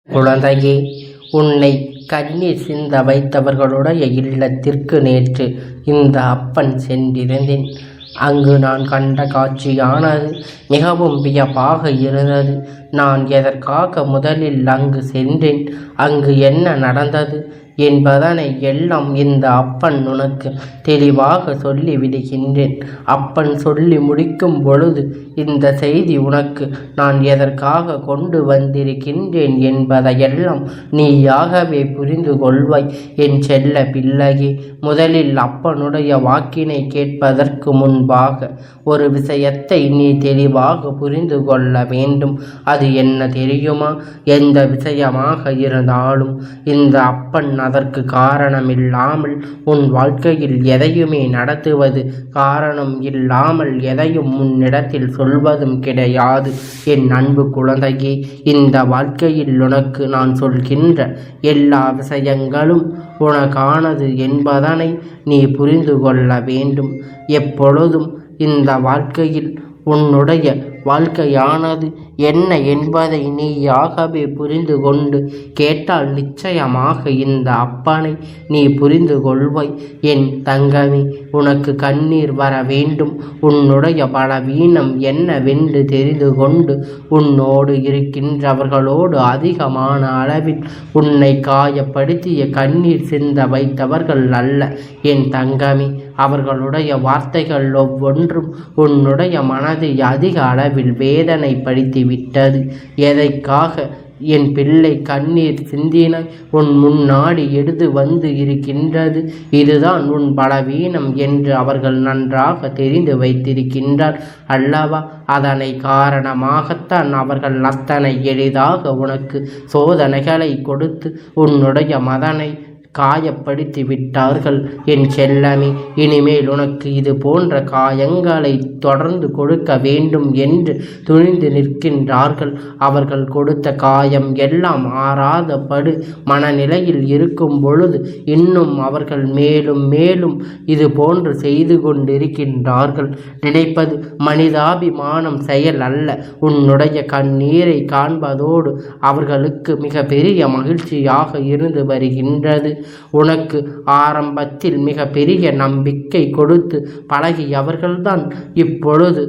குழந்தையே, உன்னை கண்ணீர் சிந்த வைத்தவர்களுடைய இல்லத்திற்கு நேற்று இந்த அப்பன் சென்றிருந்தேன். அங்கு நான் கண்ட காட்சியானது மிகவும் வியப்பாக இருந்தது. நான் எதற்காக முதலில் அங்கு சென்றேன், அங்கு என்ன நடந்தது என்பதனை எல்லாம் இந்த அப்பன் உனக்கு தெளிவாக சொல்லிவிடுகின்றேன். அப்பன் சொல்லி முடிக்கும் பொழுது இந்த செய்தி உனக்கு நான் எதற்காக கொண்டு வந்திருக்கின்றேன் என்பதையெல்லாம் நீயாகவே புரிந்து கொள்வாய் என் செல்ல பிள்ளையே. முதலில் அப்பனுடைய வாக்கினை கேட்பதற்கு முன்பாக ஒரு விஷயத்தை நீ தெளிவாக புரிந்து கொள்ள வேண்டும். அது என்ன தெரியுமா? எந்த விஷயமாக இருந்தாலும் இந்த அப்பன் அதற்கு காரணமில்லாமல் உன் வாழ்க்கையில் எதையுமே நடத்துவது, காரணம் இல்லாமல் எதையும் முன்னிடத்தில் சொல்வதும் கிடையாது. என் அன்பு குழந்தையே, இந்த வாழ்க்கையில் உனக்கு நான் சொல்கின்ற எல்லா விஷயங்களும் உனக்கானது என்பதனை நீ புரிந்து கொள்ள வேண்டும். எப்பொழுதும் இந்த வாழ்க்கையில் உன்னுடைய வாழ்க்கையானது என்ன என்பதை நீயாகவே புரிந்து கொண்டு கேட்டால் நிச்சயமாக இந்த அப்பனை நீ புரிந்து கொள்வாய். என் தங்கமே, உனக்கு கண்ணீர் வர வேண்டும். உன்னுடைய பலவீனம் என்னவென்று தெரிந்து கொண்டு உன்னோடு இருக்கின்றவர்களோடு அதிகமான அளவில் உன்னை காயப்படுத்திய கண்ணீர் சிந்த வைத்தவர்கள் அல்ல என் தங்கமே. அவர்களுடைய வார்த்தைகள் ஒவ்வொன்றும் உன்னுடைய மனதை அதிக அளவில் வேதனைப்படுத்தி விட்டது. எதைக்காக என் பிள்ளை கண்ணீர் சிந்தினாய் உன் முன்னாடி எடுத்து வந்து இருக்கின்றது. இதுதான் உன் பலவீனம் என்று அவர்கள் நன்றாக தெரிந்து வைத்திருக்கின்றார் அல்லவா? அதனை காரணமாகத்தான் அவர்கள் அத்தனை எளிதாக உனக்கு சோதனைகளை கொடுத்து உன்னுடைய மதனை காயப்படுத்தி விட்டார்கள் என் செல்லமே. இனிமேல் உனக்கு இது போன்ற காயங்களை தொடர்ந்து கொடுக்க வேண்டும் என்று துணிந்து நிற்கின்றார்கள். அவர்கள் கொடுத்த காயம் எல்லாம் ஆறாத படு மனநிலையில் இருக்கும் பொழுது இன்னும் அவர்கள் மேலும் மேலும் இது போன்று செய்து கொண்டிருக்கின்றார்கள். நினைப்பது மனிதாபிமானம் செயல் அல்ல. உன்னுடைய கண்ணீரை காண்பதோடு அவர்களுக்கு மிக பெரிய மகிழ்ச்சியாக இருந்து வருகின்றது. உனக்கு ஆரம்பத்தில் மிக பெரிய நம்பிக்கை கொடுத்து பழகியவர்கள்தான் இப்பொழுது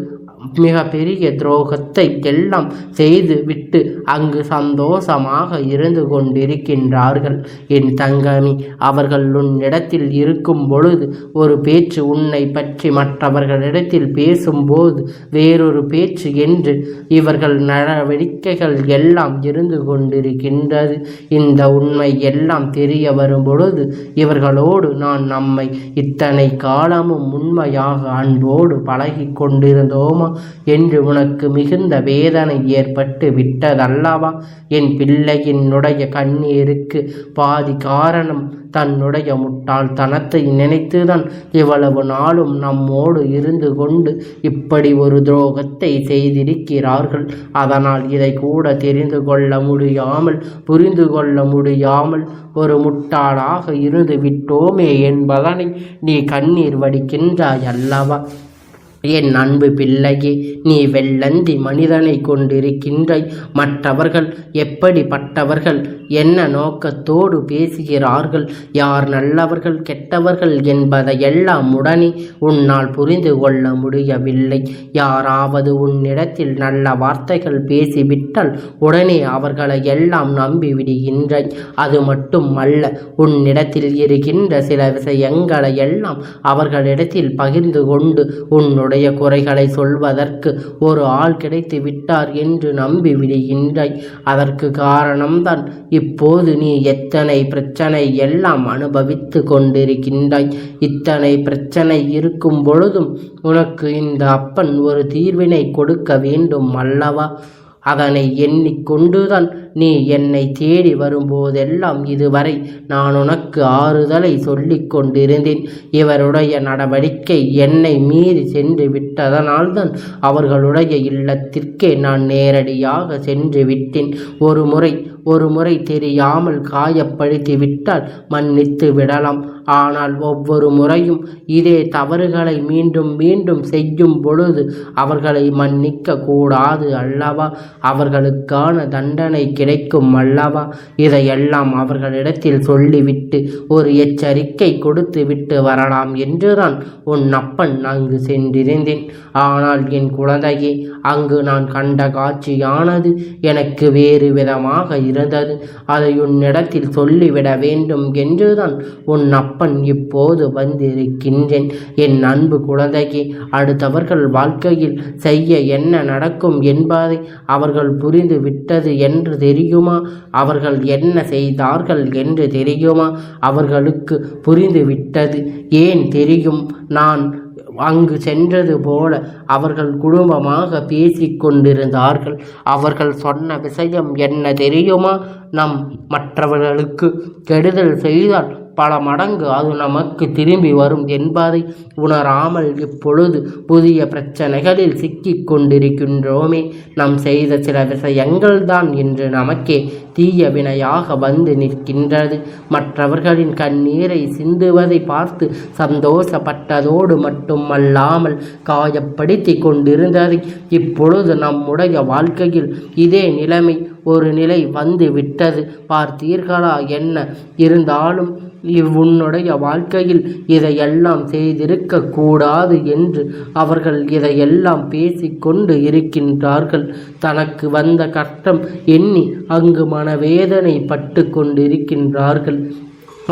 மிக பெரிய துரோகத்தை எல்லாம் செய்து விட்டு அங்கு சந்தோஷமாக இருந்து கொண்டிருக்கின்றார்கள் என் தங்கமி. அவர்கள் உன்னிடத்தில் இருக்கும் பொழுது ஒரு பேச்சு உன்னை பற்றி மற்றவர்களிடத்தில் பேசும்போது வேறொரு பேச்சு என்று இவர்கள் நடவடிக்கைகள் எல்லாம் இருந்து கொண்டிருக்கின்றது. இந்த உண்மை எல்லாம் தெரிய வரும் பொழுது இவர்களோடு நான் நம்மை இத்தனை காலமும் உண்மையாக அன்போடு பழகி கொண்டிருந்தோமா என்று உனக்கு மிகுந்த வேதனை ஏற்பட்டு விட்டதல்லவா? என் பிள்ளையினுடைய கண்ணீருக்கு பாதி காரணம் தன்னுடைய முட்டாள்தனத்தை நினைத்துதான் இவ்வளவு நாளும் நம்மோடு இருந்து கொண்டு இப்படி ஒரு துரோகத்தை செய்திருக்கிறார்கள். அதனால் இதை கூட தெரிந்து கொள்ள முடியாமல் புரிந்து கொள்ள முடியாமல் ஒரு முட்டாளாக இருந்து விட்டோமே என்பதனை நீ கண்ணீர் வடிக்கின்றாய் அல்லவா? என் அன்பு பிள்ளையே, நீ வெள்ளந்தி மனிதனை கொண்டிருக்கின்றாய். மற்றவர்கள் எப்படிப்பட்டவர்கள், என்ன நோக்கத்தோடு பேசுகிறார்கள், யார் நல்லவர்கள் கெட்டவர்கள் என்பதையெல்லாம் உடனே உன்னால் புரிந்து கொள்ள முடியவில்லை. யாராவது உன்னிடத்தில் நல்ல வார்த்தைகள் பேசிவிட்டால் உடனே அவர்களை எல்லாம் நம்பிவிடுகின்றாய். அது மட்டும் அல்ல, உன்னிடத்தில் இருக்கின்ற சில விஷயங்களை எல்லாம் அவர்களிடத்தில் பகிர்ந்து கொண்டு உன்னுடைய குறைகளை சொல்வதற்கு ஒரு ஆள் கிடைத்து விட்டார் என்று நம்பி விடுகின்றாய். அதற்கு காரணம்தான் இப்போது நீ எத்தனை பிரச்சனை எல்லாம் அனுபவித்து கொண்டிருக்கின்றாய். இத்தனை பிரச்சனை இருக்கும் பொழுதும் உனக்கு இந்த அப்பன் ஒரு தீர்வினை கொடுக்க வேண்டும் அல்லவா? அதனை எண்ணிக்கொண்டுதான் நீ என்னை தேடி வரும்போதெல்லாம் இதுவரை நான் உனக்கு ஆறுதலை சொல்லிக் கொண்டிருந்தேன். இவருடைய நடவடிக்கை என்னை மீறி சென்று விட்டதனால்தான் அவர்களுடைய இல்லத்திற்கே நான் நேரடியாக சென்று விட்டேன். ஒரு முறை தெரியாமல் காயப்படுத்தி விட்டால் மன்னித்து விடலாம். ஆனால் ஒவ்வொரு முறையும் இதே தவறுகளை மீண்டும் மீண்டும் செய்யும் பொழுது அவர்களை மன்னிக்க கூடாது அல்லவா? அவர்களுக்கான தண்டனை கிடைக்கும் அல்லவா? இதையெல்லாம் அவர்களிடத்தில் சொல்லிவிட்டு ஒரு எச்சரிக்கை கொடுத்து விட்டு வரலாம் என்றுதான் உன் அப்பன் அங்கு சென்றிருந்தேன். ஆனால் என் குழந்தையே, அங்கு நான் கண்ட காட்சியானது எனக்கு வேறு விதமாக இருந்தது. அதை உன்னிடத்தில் சொல்லிவிட வேண்டும் என்றுதான் உன் அப்பன் இப்போது வந்திருக்கின்றேன். என் அன்பு குழந்தையே, அடுத்தவர்கள் வாழ்க்கையில் செய்ய என்ன நடக்கும் என்பதை அவர்கள் புரிந்து விட்டது என்று தெரியுமா? அவர்கள் என்ன செய்தார்கள் என்று தெரியுமா? அவர்களுக்கு புரிந்து விட்டது. ஏன் தெரியும்? நான் அங்கு சென்றது போல அவர்கள் குடும்பமாக பேசிக் கொண்டிருந்தார்கள். அவர்கள் சொன்ன விஷயம் என்ன தெரியுமா? மற்றவர்களுக்கு கெடுதல் செய்தால் பல மடங்கு அது நமக்கு திரும்பி வரும் என்பதை உணராமல் இப்பொழுது புதிய பிரச்சனைகளில் சிக்கிக் கொண்டிருக்கின்றோமே. நாம் செய்த சில விஷயங்கள் தான் இன்று நமக்கே தீய வினையாக வந்து நிற்கின்றது. மற்றவர்களின் கண்ணீரை சிந்துவதை பார்த்து சந்தோஷப்பட்டதோடு மட்டுமல்லாமல் காயப்படுத்தி கொண்டிருந்ததை இப்பொழுது நம்முடைய வாழ்க்கையில் இதே நிலைமை ஒரு நிலை வந்து விட்டது. பார்த்தீர்களா? என்ன இருந்தாலும் உன்னுடைய வாழ்க்கையில் இதையெல்லாம் செய்திருக்க கூடாது என்று அவர்கள் இதையெல்லாம் பேசிக்கொண்டு இருக்கின்றார்கள். தனக்கு வந்த கஷ்டம் எண்ணி அங்கு மனவேதனை பட்டு கொண்டிருக்கின்றார்கள்.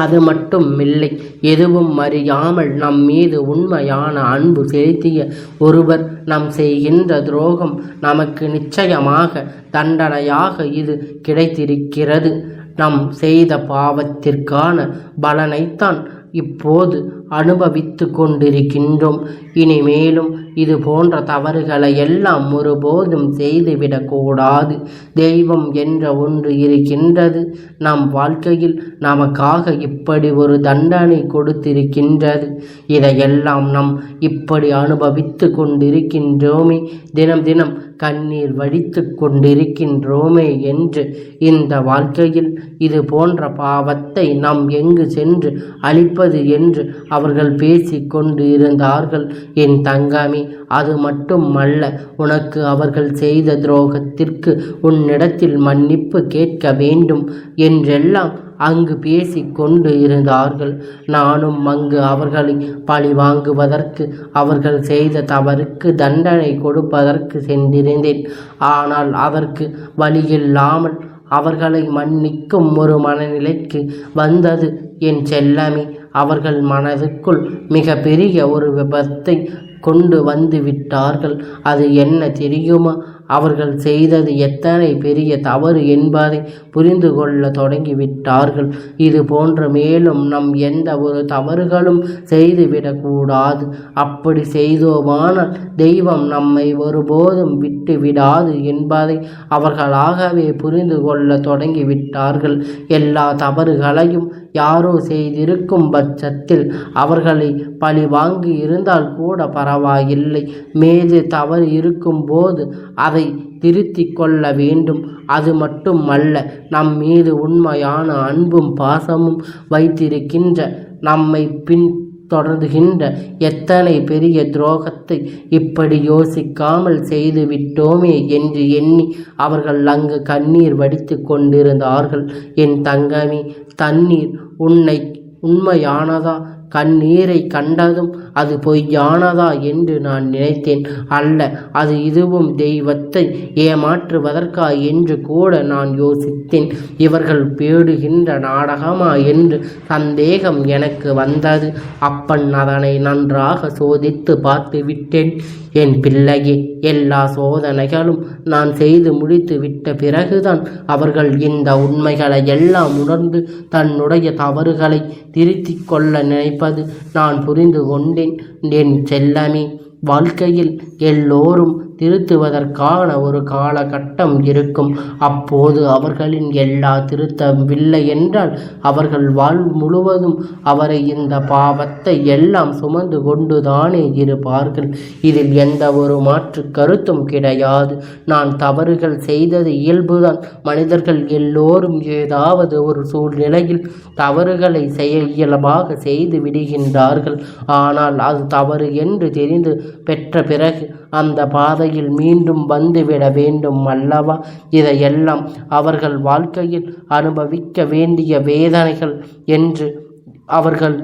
அது மட்டும் இல்லை, எதுவும் அறியாமல் நம் மீது உண்மையான அன்பு செலுத்திய ஒருவர் நாம் செய்கின்ற துரோகம் நமக்கு நிச்சயமாக தண்டனையாக இது கிடைத்திருக்கிறது. நாம் செய்த பாவத்திற்கான பலனைத்தான் இப்போது அனுபவித்து கொண்டிருக்கின்றோம். இனிமேலும் இது போன்ற தவறுகளை எல்லாம் ஒருபோதும் செய்துவிடக்கூடாது. தெய்வம் என்ற ஒன்று இருக்கின்றது. நம் வாழ்க்கையில் நமக்காக இப்படி ஒரு தண்டனை கொடுத்திருக்கின்றது. இதையெல்லாம் நாம் இப்படி அனுபவித்து கொண்டிருக்கின்றோமே, தினம் தினம் கண்ணீர் வடித்து கொண்டிருக்கின்றோமே என்று இந்த வாழ்க்கையில் இது போன்ற பாவத்தை நாம் எங்கு சென்று அழிப்பது என்று அவர்கள் பேசிக் கொண்டு இருந்தார்கள். என் தங்கமே, அது மட்டுமல்ல, உனக்கு அவர்கள் செய்த துரோகத்திற்கு உன்னிடத்தில் மன்னிப்பு கேட்க வேண்டும் என்றெல்லாம் அங்கு பேசிக்கொண்டு இருந்தார்கள். நானும் அங்கு அவர்களை பழி வாங்குவதற்கு, அவர்கள் செய்த தவறுக்கு தண்டனை கொடுப்பதற்கு சென்றிருந்தேன். ஆனால் அதற்கு வழியில்லாமல் அவர்களை மன்னிக்கும் ஒரு மனநிலைக்கு வந்தது என் செல்லமே. அவர்கள் மனதுக்குள் மிக பெரிய ஒரு விபத்தை கொண்டு வந்து விட்டார்கள். அது என்ன தெரியுமா? அவர்கள் செய்தது எத்தனை பெரிய தவறு என்பதை புரிந்து கொள்ள தொடங்கிவிட்டார்கள். இது போன்ற மேலும் நம் எந்த ஒரு தவறுகளும் செய்துவிடக்கூடாது. அப்படி செய்தோமானால் தெய்வம் நம்மை ஒருபோதும் விட்டு விடாது என்பதை அவர்களாகவே புரிந்து கொள்ள தொடங்கிவிட்டார்கள். எல்லா தவறுகளையும் யாரோ செய்திருக்கும் பட்சத்தில் அவர்களை பழி வாங்கி இருந்தால் கூட பரவாயில்லை. மீது தவறு இருக்கும் போது அதை திருத்திக் கொள்ள வேண்டும். அது மட்டுமல்ல, நம் மீது உண்மையான அன்பும் பாசமும் வைத்திருக்கின்ற, நம்மை தொடர்கின்ற எத்தனை பெரிய துரோகத்தை இப்படி யோசிக்காமல் செய்துவிட்டோமே என்று எண்ணி அவர்கள் அங்கு கண்ணீர் வடித்து கொண்டிருந்தார்கள். என் தங்கமே, தண்ணீர் உண்மையானதா? கண்ணீரை கண்டதும் அது பொய்யானதா என்று நான் நினைத்தேன். அல்ல, அது இதுவும் தெய்வத்தை ஏமாற்றுவதற்கா என்று கூட நான் யோசித்தேன். இவர்கள் பேடுகின்ற நாடகமா என்று சந்தேகம் எனக்கு வந்தது. அப்பன் அதனை நன்றாக சோதித்து பார்த்து விட்டேன். என் பிள்ளையே, எல்லா சோதனைகளும் நான் செய்து முடித்து விட்ட பிறகுதான் அவர்கள் இந்த உண்மைகளை எல்லாம் உணர்ந்து தன்னுடைய தவறுகளை திருத்திக் கொள்ள நினைப்பது நான் புரிந்து கொண்டேன். என் செல்லமே, வாழ்க்கையில் எல்லோரும் திருத்துவதற்கான ஒரு காலகட்டம் இருக்கும். அப்போது அவர்களின் எல்லா திருத்தவில்லை என்றால் அவர்கள் வாழ்வு முழுவதும் அவரை இந்த பாவத்தை எல்லாம் சுமந்து கொண்டுதானே இருப்பார்கள். இதில் எந்த ஒரு மாற்று கருத்தும் கிடையாது. நான் தவறுகள் செய்தது இயல்புதான். மனிதர்கள் எல்லோரும் ஏதாவது ஒரு சூழ்நிலையில் தவறுகளை இயல்பாக செய்து விடுகின்றார்கள். ஆனால் அது தவறு என்று தெரிந்து பெற்ற பிறகு அந்த பாதையில் மீண்டும் வந்துவிட வேண்டும் அல்லவா? இதையெல்லாம் அவர்கள் வாழ்க்கையில் அனுபவிக்க வேண்டிய வேதனைகள் என்று அவர்கள்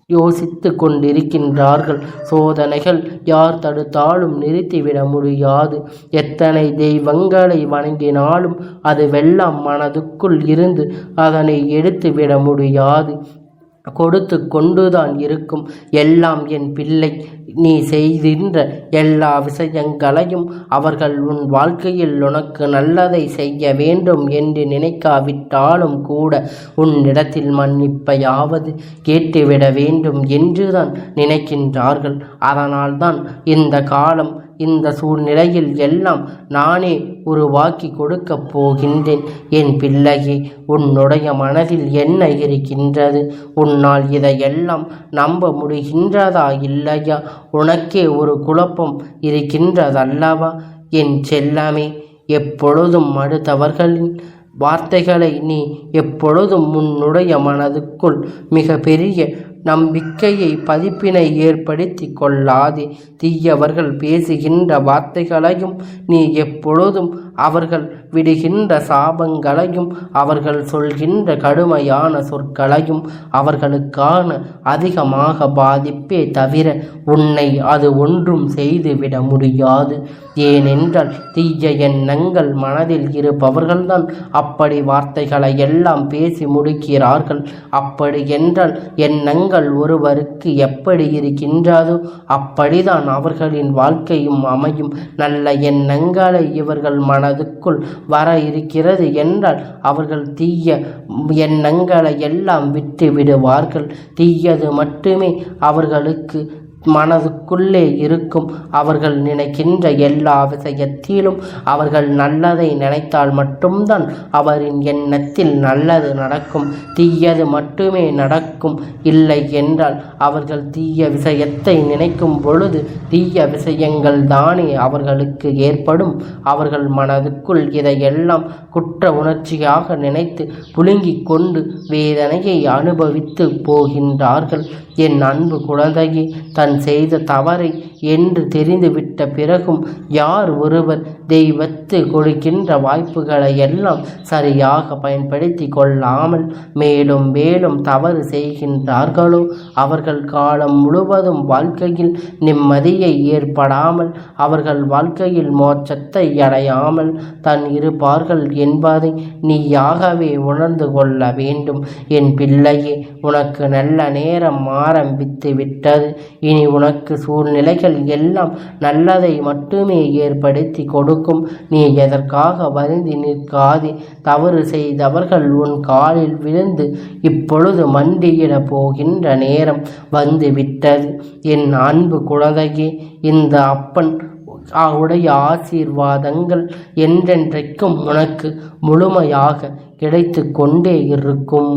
யோசித்து கொண்டிருக்கின்றார்கள். சோதனைகள் யார் தடுத்தாலும் நிறுத்திவிட முடியாது. எத்தனை தெய்வங்களை வணங்கினாலும் அது வெள்ளம் மனதுக்குள் இருந்து அதனை எடுத்துவிட முடியாது. கொடுத்து கொண்டுதான் இருக்கும். எல்லாம் என் பிள்ளை, நீ செய்கின்ற எல்லா விஷயங்களையும் அவர்கள் உன் வாழ்க்கையில் உனக்கு நல்லதை செய்ய வேண்டும் என்று நினைக்காவிட்டாலும் கூட உன்னிடத்தில் மன்னிப்பையாவது கேட்டுவிட வேண்டும் என்றுதான் நினைக்கின்றார்கள். அதனால்தான் இந்த காலம் இந்த சூழ்நிலையில் எல்லாம் நானே உருவாக்கி கொடுக்கப் போகின்றேன். என் பிள்ளையே, உன்னுடைய மனதில் என்ன இருக்கின்றது? உன்னால் இதையெல்லாம் நம்ப முடிகின்றதா இல்லையா? உனக்கே ஒரு குழப்பம் இருக்கின்றதல்லவா? என் செல்லமே, எப்பொழுதும் அடுத்தவர்களின் வார்த்தைகளை நீ எப்பொழுதும் உன்னுடைய மனதுக்குள் மிக பெரிய நம்பிக்கையை பதிப்பினை ஏற்படுத்தி கொள்ளாதே. தீயவர்கள் பேசுகின்ற வார்த்தைகளையும் நீ எப்பொழுதும் அவர்கள் விடுகின்ற சாபங்களையும் அவர்கள் சொல்கின்ற கடுமையான சொற்களையும் அவர்களுக்கான அதிகமாக பாதிப்பே தவிர உன்னை அது ஒன்றும் செய்துவிட முடியாது. ஏனென்றால் தீய எண்ணங்கள் மனதில் இருப்பவர்கள்தான் அப்படி வார்த்தைகளை எல்லாம் பேசி முடிக்கிறார்கள். அப்படி என்றால் எண்ணங்கள் ஒருவருக்கு எப்படி இருக்கின்றதோ அப்படிதான் அவர்களின் வாழ்க்கையும் அமையும். நல்ல எண்ணங்களை இவர்கள் மனதுக்குள் வர இருக்கிறது என்றால் அவர்கள் தீய எண்ணங்களை எல்லாம் விட்டு விடுவார்கள். தீயது மட்டுமே அவர்களுக்கு மனதுக்குள்ளே இருக்கும். அவர்கள் நினைக்கின்ற எல்லா விஷயத்திலும் அவர்கள் நல்லதை நினைத்தால் மட்டும்தான் அவரின் எண்ணத்தில் நல்லது நடக்கும். தீயது மட்டுமே நடக்கும். இல்லை என்றால் அவர்கள் தீய விஷயத்தை நினைக்கும் பொழுது தீய விஷயங்கள் தானே அவர்களுக்கு ஏற்படும். அவர்கள் மனதுக்குள் இதையெல்லாம் குற்ற உணர்ச்சியாக நினைத்து புழுங்கிக் கொண்டு வேதனையை அனுபவித்து போகின்றார்கள். என் அன்பு குழந்தையே, தன் செய்த தவறை என்று தெரிந்துவிட்ட பிறகும் யார் ஒருவர் தெய்வத்து கொடுக்கின்ற வாய்ப்புகளை எல்லாம் சரியாக பயன்படுத்தி கொள்ளாமல் மேலும் மேலும் தவறு செய்கின்றார்களோ அவர்கள் காலம் முழுவதும் வாழ்க்கையில் நிம்மதியை ஏற்படாமல் அவர்கள் வாழ்க்கையில் மோட்சத்தை அடையாமல் தான் இருப்பார்கள் என்பதை நீயாகவே உணர்ந்து கொள்ள வேண்டும். என் பிள்ளையே, உனக்கு நல்ல நேரம் ஆரம்பித்து விட்டது. இனி உனக்கு சூழ்நிலைகள் எல்லாம் நல்லதை மட்டுமே ஏற்படுத்தி கொடுக்கும். நீ எதற்காக வருந்தி நிற்காதே. தவறு செய்தவர்கள் உன் காலில் விழுந்து இப்பொழுது மண்டியிட போகின்ற நேரம் வந்து விட்டது. என் அன்பு குழந்தையே, இந்த அப்பன் அவருடைய ஆசீர்வாதங்கள் என்றென்றைக்கும் உனக்கு முழுமையாக கிடைத்து கொண்டே இருக்கும்.